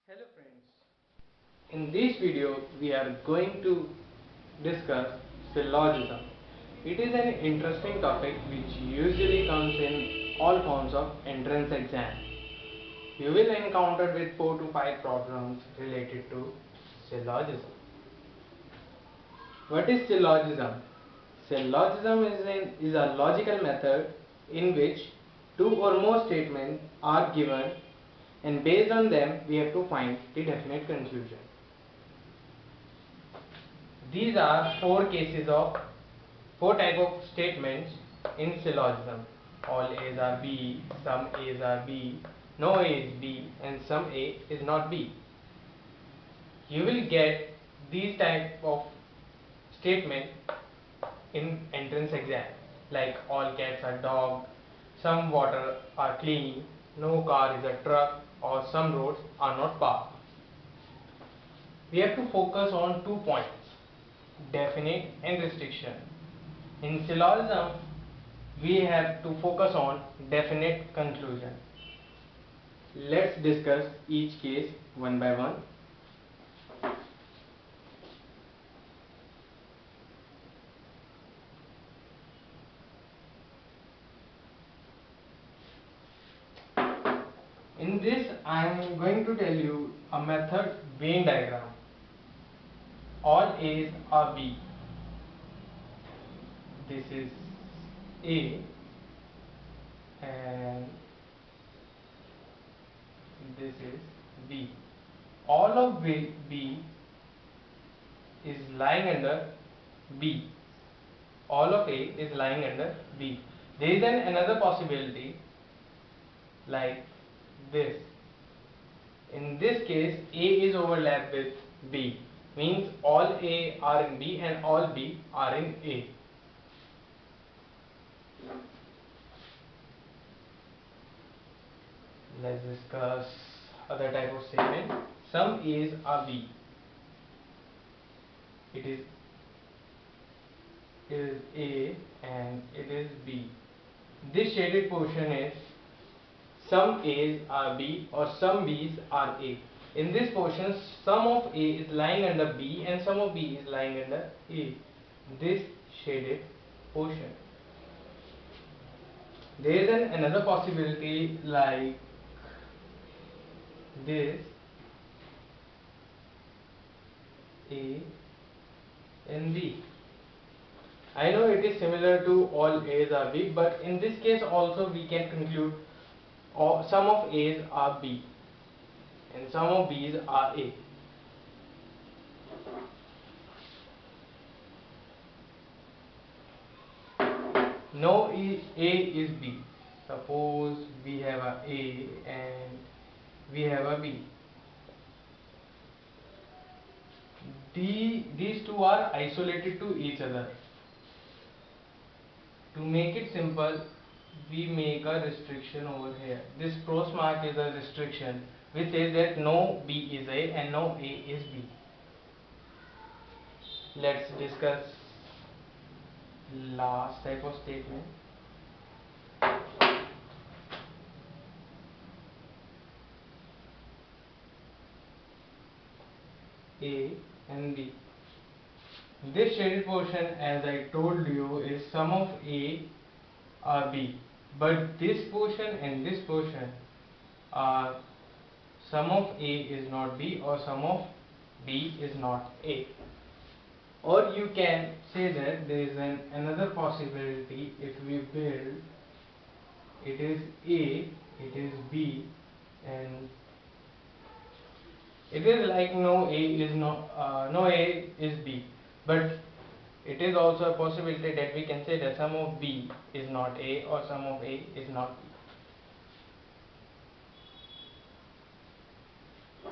Hello friends, in this video we are going to discuss syllogism. It is an interesting topic which usually comes in all forms of entrance exam. You will encounter with 4 to 5 problems related to syllogism. What is syllogism? Syllogism is a logical method in which two or more statements are given, and based on them we have to find the definite conclusion. These are four type of statements in syllogism. All A's are B, some A's are B, no A is B, and some A is not B. You will get these type of statement in entrance exam, like all cats are dog, some water are clean, no car is a truck, or some roads are not parked. We have to focus on 2 points: definite and restriction. In syllogism, we have to focus on definite conclusion. Let's discuss each case one by one. In this, I am going to tell you a method Venn diagram. All A's are B. This is A and this is B. All of B is lying under B. All of A is lying under B. There is another possibility like this. In this case, A is overlapped with B, means all A are in B and all B are in A. Let's discuss other type of statement. Some A's are B. It is A and it is B. This shaded portion is some A's are B or some B's are A. In this portion, some of A is lying under B and some of B is lying under A. This shaded portion. There is another possibility like this: A and B. I know it is similar to all A's are B, but in this case also we can conclude some of A's are B and some of B's are A. No A is B. Suppose we have a A and we have a B. These two are isolated to each other. To make it simple, we make a restriction over here. This cross mark is a restriction which says that no B is A and no A is B. Let's discuss last type of statement. A and B. This shaded portion, as I told you, is sum of A are B, but this portion and this portion are sum of A is not B or sum of B is not A. Or you can say that there is another possibility. If we build, it is A, it is B, and it is like no A is B, but it is also a possibility that we can say that sum of B is not A or sum of A is not B.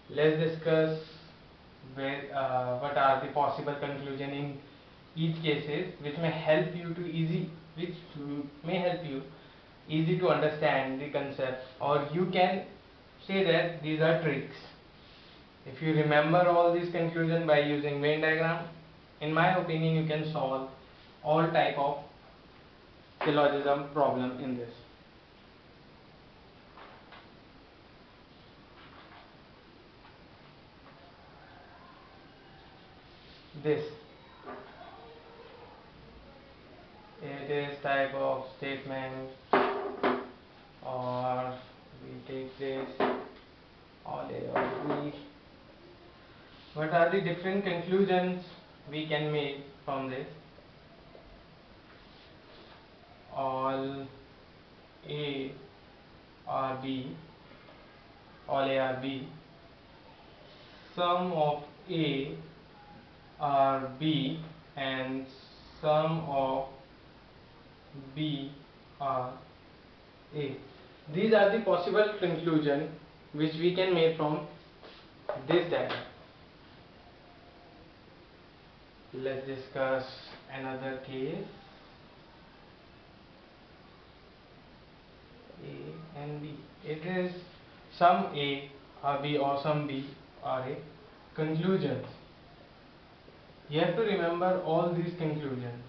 Let's discuss what are the possible conclusion in each cases, which may help you easy to understand the concept, or you can say that these are tricks. If you remember all these conclusions by using Venn diagram, in my opinion, you can solve all type of syllogism problem in this. this. It is type of statement, or we take this all A or B. What are the different conclusions we can make from this? All A or B, all A or B, sum of A or B and sum of B or A. These are the possible conclusion which we can make from this diagram. Let's discuss another case. A and B. It is sum A or B or sum B or A. Conclusions. You have to remember all these conclusions.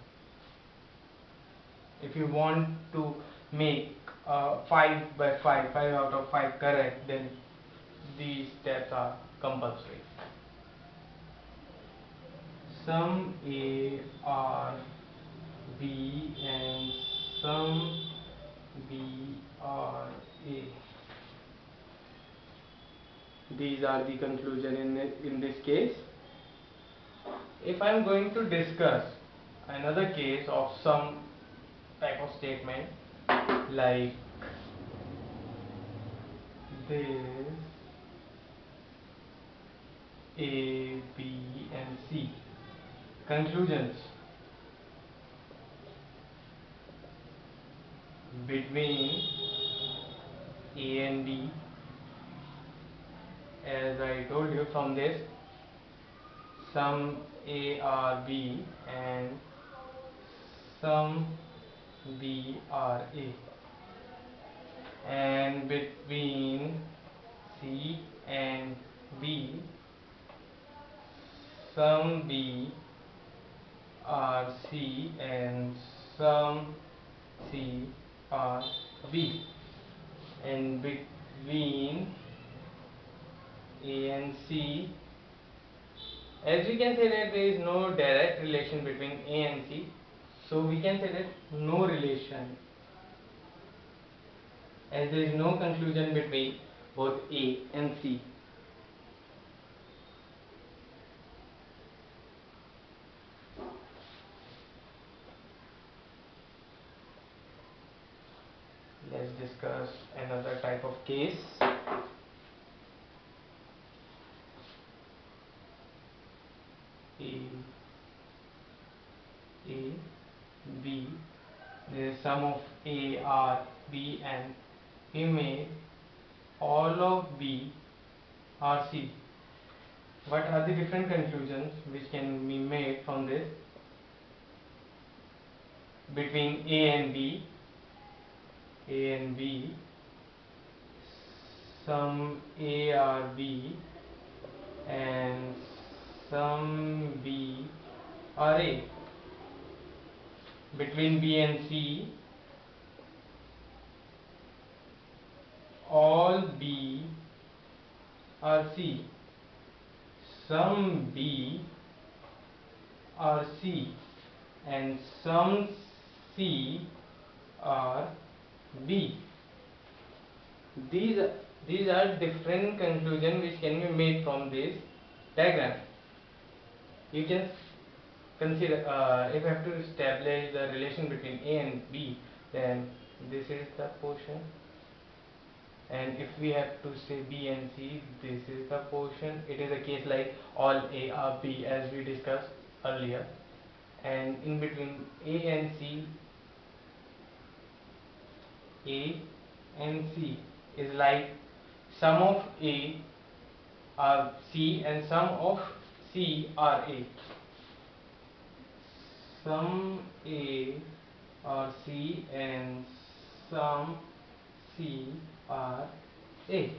If you want to make 5 by 5, 5 out of 5 correct, then these steps are compulsory. Sum A or B and sum B or A. These are the conclusion in this case. If I am going to discuss another case of some type of statement like this, A, B and C. Conclusions. Between A and B, as I told you, from this sum A or B and sum B or A, and between C and B, sum B or C and sum C or B, and between A and C, as we can say that there is no direct relation between A and C, so we can say that no relation, as there is no conclusion between both A and C. Let's discuss another type of case. A, B, there is sum of A, R, B and we made all of B or C. What are the different conclusions which can be made from this? Between A and B, sum A or B and sum B or A. Between B and C, all B or C, sum B or C and sum C or B. These are different conclusions which can be made from this diagram. You can consider if you have to establish the relation between A and B, then this is the portion, and if we have to say B and C, this is the portion. It is a case like all A or B, as we discussed earlier, and in between A and C, is like sum of A or C and sum of C or A. Sum A or C and sum C or A.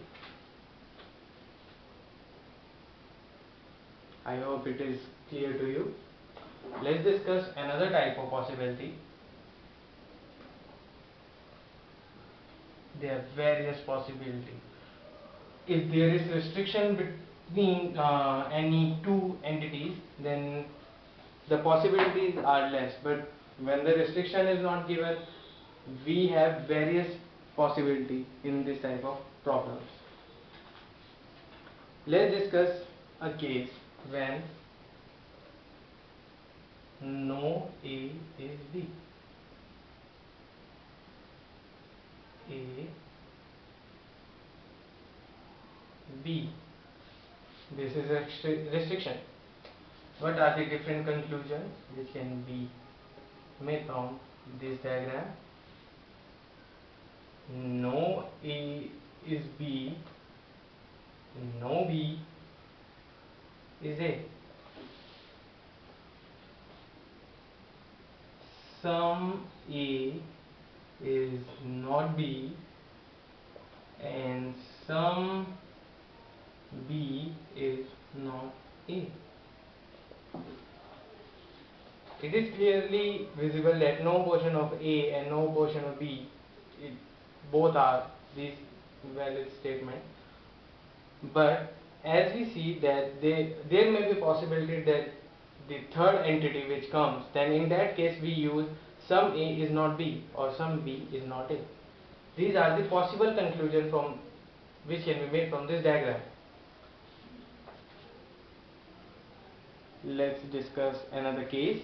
I hope it is clear to you. Let's discuss another type of possibility. There are various possibilities. If there is restriction between any two entities, then the possibilities are less, but when the restriction is not given, we have various possibilities in this type of problems. Let's discuss a case when no A is B. A, B. This is a restriction. What are the different conclusions which can be made from this diagram? No A is B, no B is A. Some A is not B and some B is not A. It is clearly visible that no portion of A and no portion of B, both are these valid statement. But as we see that there may be possibility that the third entity which comes, then in that case we use some A is not B or some B is not A. These are the possible conclusion from which can be made from this diagram. Let's discuss another case.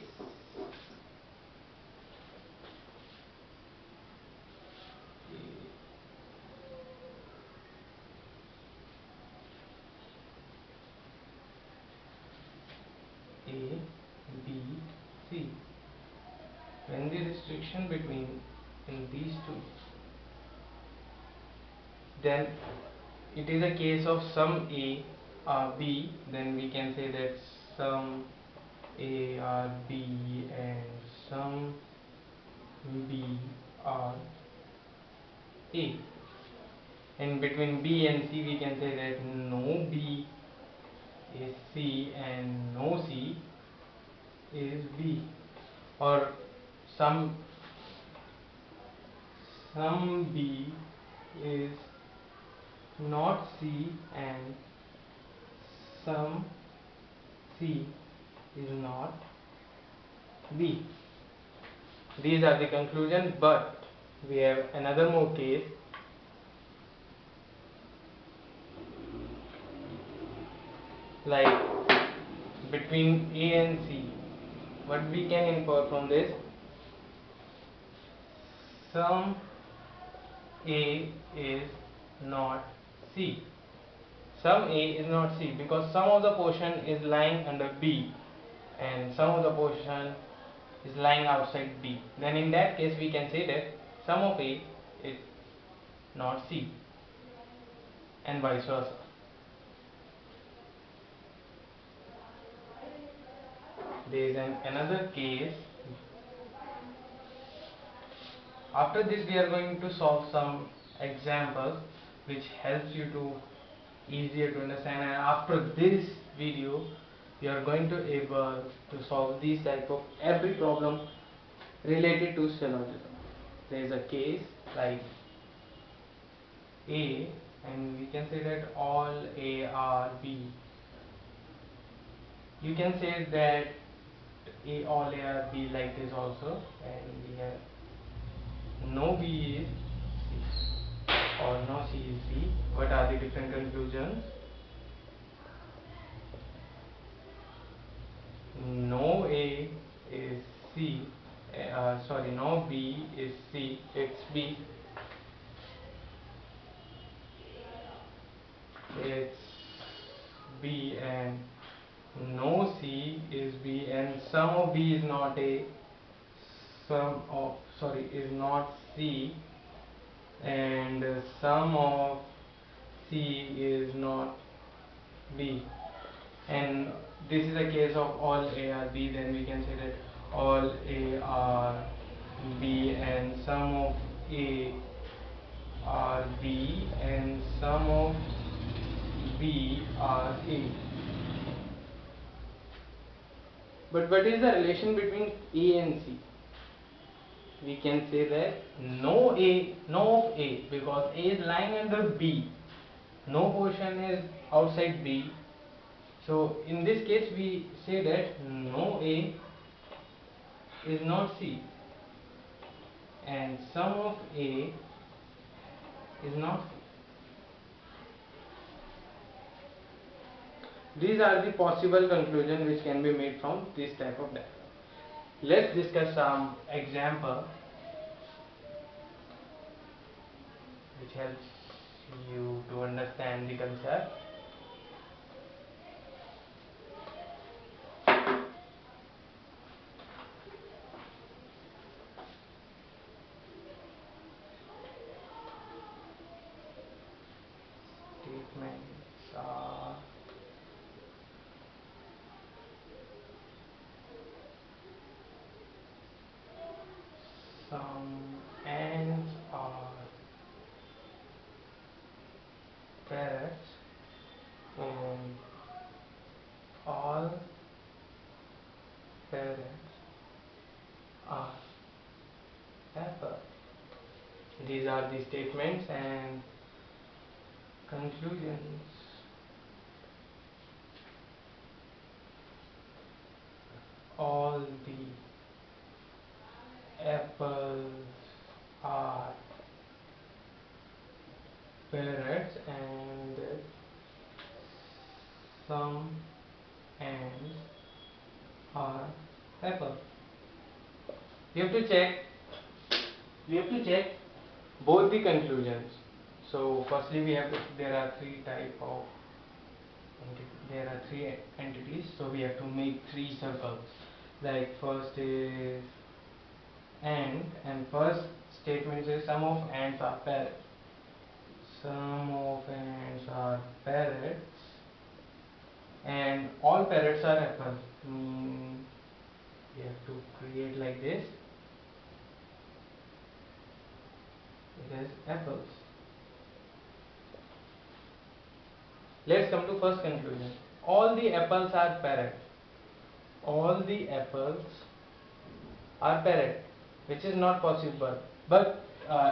A, B, C. When the restriction between in these two, then it is a case of some A are B, then we can say that some A are B and some B are A. And between B and C we can say that no B is C and no C is B, or some B is not C and some C is not B. These are the conclusions, but we have another more case. Like between A and C, what we can infer from this? Some A is not C. Some A is not C because some of the portion is lying under B and some of the portion is lying outside B. Then in that case we can say that some of A is not C and vice versa. There is another case. After this we are going to solve some examples which helps you to easier to understand, and after this video you are going to able to solve these type of every problem related to syllogism. There is a case like A and we can say that all A are B. You can say that all A are B like this also, and we have no B is C or no C is B. What are the different conclusions? No A is C, no B is C, it's B. It's B, and no C is B, and some of B is not A, is not C, and some of C is not B. And this is a case of all A are B, then we can say that all A are B and some of A are B and some of B are A. But what is the relation between A and C? We can say that no of A, because A is lying under B, no portion is outside B. So in this case we say that no A is not C, and sum of A is not C. These are the possible conclusions which can be made from this type of diagram. Let's discuss some example which helps you to understand the concept. Statements are some ants are parrots and all parrots are apple. These are the statements and conclusions. All the apples are parrots and some ants are apple. We have to check both the conclusions. So firstly there are three entities, so we have to make three circles. Like first is ant, and first statement says sum of ants are parrots. Sum of ants are parrots and all parrots are apples. We have to create like this. It is apples. Let's come to first conclusion. All the apples are parrot. All the apples are parrot, which is not possible. But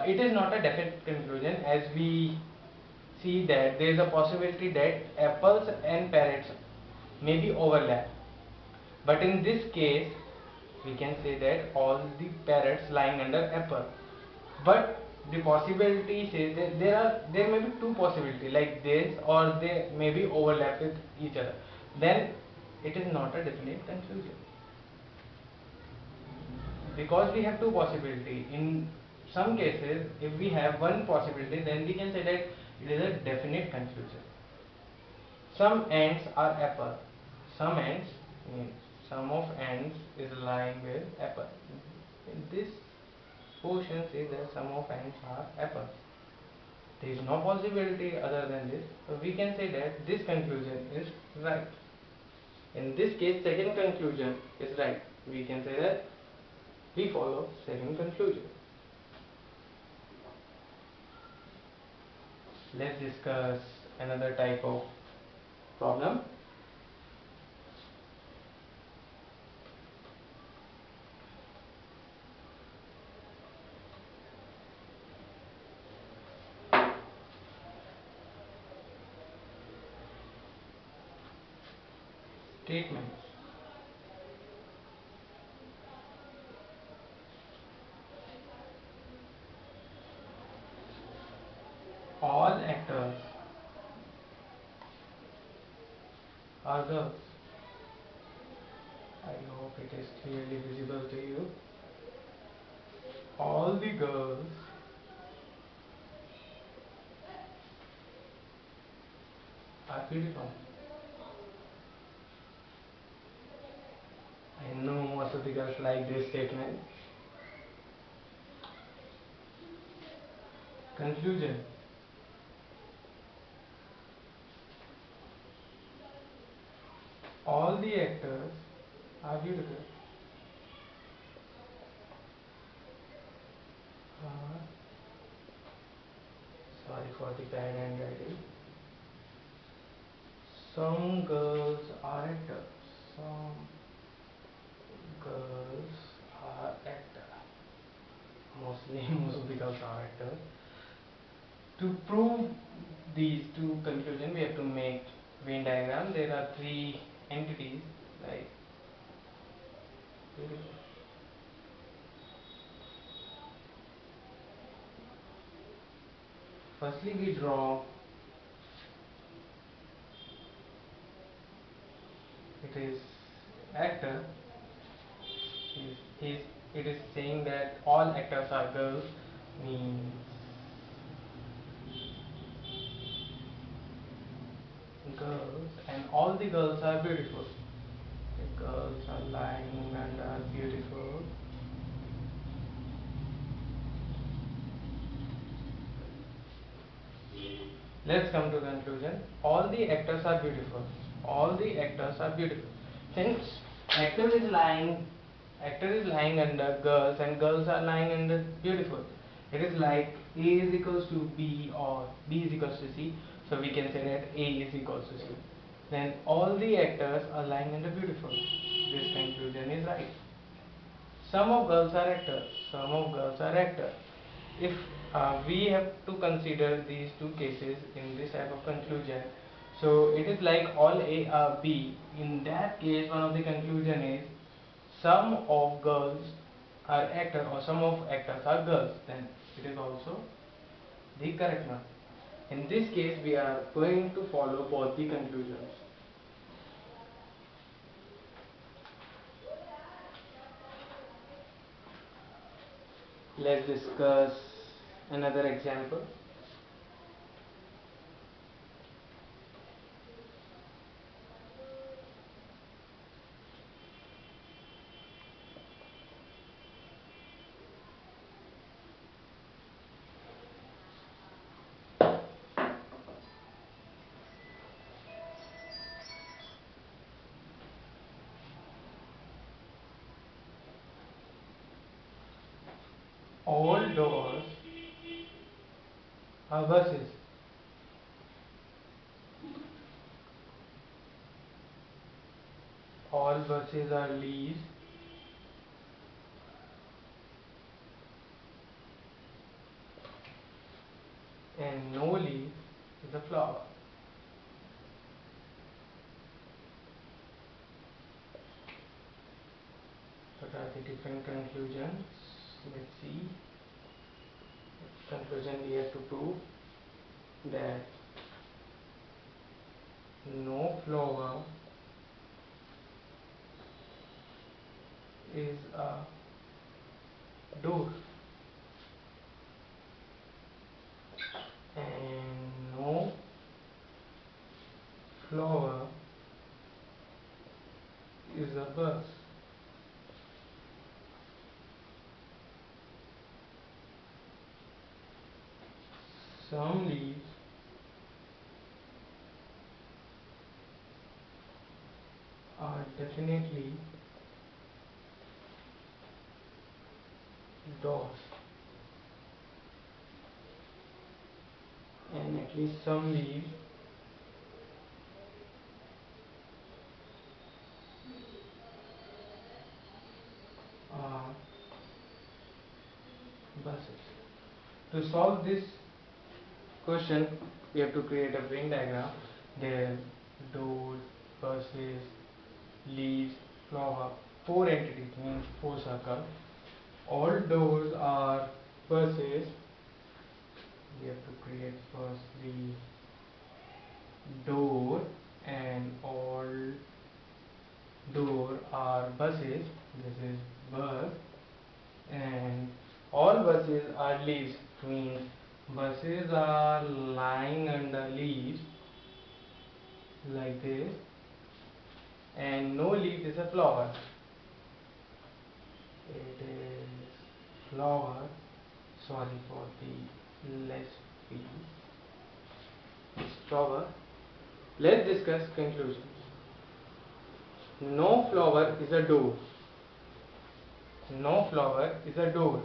it is not a definite conclusion, as we see that there is a possibility that apples and parrots may be overlap. But in this case, we can say that all the parrots lying under apple. But the possibility says that there may be two possibilities like this, or they may be overlap with each other. Then it is not a definite conclusion, because we have two possibilities. In some cases, if we have one possibility, then we can say that it is a definite conclusion. Some ants are apple. Some ants means sum of ants is lying with apple. In this portion says that sum of ants are apples. There is no possibility other than this, so we can say that this conclusion is right. In this case, second conclusion is right. We can say that we follow second conclusion. Let's discuss another type of problem. Statements. All actors are girls. I hope it is clearly visible to you. All the girls are beautiful. I know most of the girls like this statement. Conclusion. All the actors are beautiful. Sorry for the bad handwriting. Some girls are actors. Some girls are actors. Mostly, most of the girls are actors. To prove these two conclusions, we have to make Venn diagram. There are three entities like beautiful. Firstly we draw, it is actor, it is saying that all actors are girls, means girls, and all the girls are beautiful. The girls are lying and are beautiful. Let's come to conclusion. All the actors are beautiful. All the actors are beautiful. Since actor is lying under girls and girls are lying under beautiful, it is like A is equals to B or B is equals to C. So we can say that A is equals to C. Then all the actors are lying under beautiful. This conclusion is right. Some of girls are actors. Some of girls are actors. If we have to consider these two cases in this type of conclusion, so it is like all A are B. In that case, one of the conclusion is some of girls are actors or some of actors are girls. Then it is also the correct one. In this case, we are going to follow both the conclusions. Let's discuss another example. All doors are buses. All buses are leaves. And no leaf is a flower. What are the different conclusions? Let's see. Conclusion we have to prove that no flower is a door, and no flower is a bus. Some leaves are definitely doors, and at least some leaves are buses. To solve this question, we have to create a Venn diagram. There, doors, buses, leaves, flower, four entities means four circles. All doors are buses. We have to create firstly door, and all door are buses. This is bus, and all buses are leaves, means buses are lying under leaves like this, and no leaf is a flower. It is flower. Sorry for the less fee. It's flower. Let's discuss conclusions. No flower is a door. No flower is a door.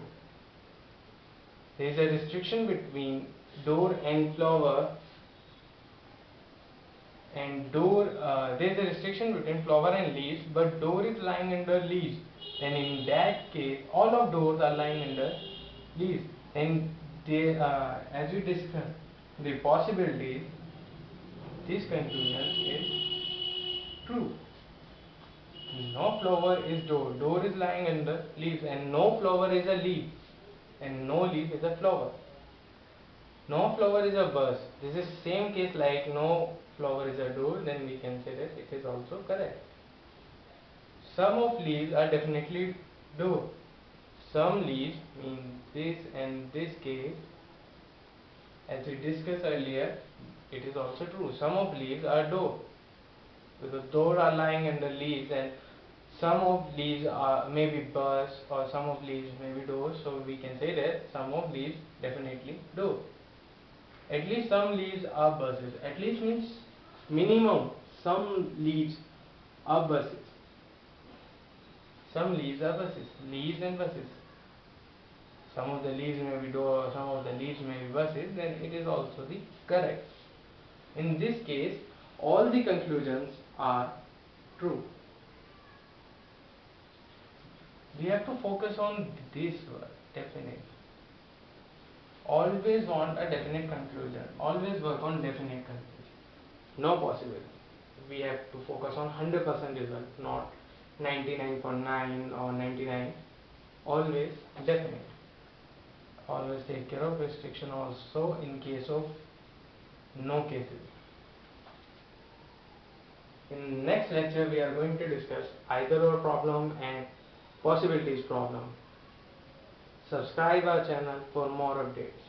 There is a restriction between door and flower, and door. There is a restriction between flower and leaves, but door is lying under leaves. Then in that case, all of doors are lying under leaves. Then they, as we discussed, the possibilities. This conclusion is true. No flower is door. Door is lying under leaves, and no flower is a leaf, and no leaf is a flower. No flower is a bus. This is same case like no flower is a door, then we can say that it is also correct. Some of leaves are definitely do. Some leaves mean this and this case, as we discussed earlier, it is also true. Some of leaves are do, because those are lying under leaves, and some of leaves are maybe bus, or some of leaves may be doors, so we can say that some of leaves definitely do. At least some leaves are buses. At least means minimum some leaves are buses. Some leaves are buses. Leaves and buses. Some of the leaves may be door, some of the leaves may be buses, then it is also the correct. In this case, all the conclusions are true. We have to focus on this word, definite. Always want a definite conclusion. Always work on definite conclusion. No possibility. We have to focus on 100% result, not 99.9 or 99. Always definite. Always take care of restriction also in case of no cases. In next lecture we are going to discuss either or problem and possibilities problem. Subscribe our channel for more updates.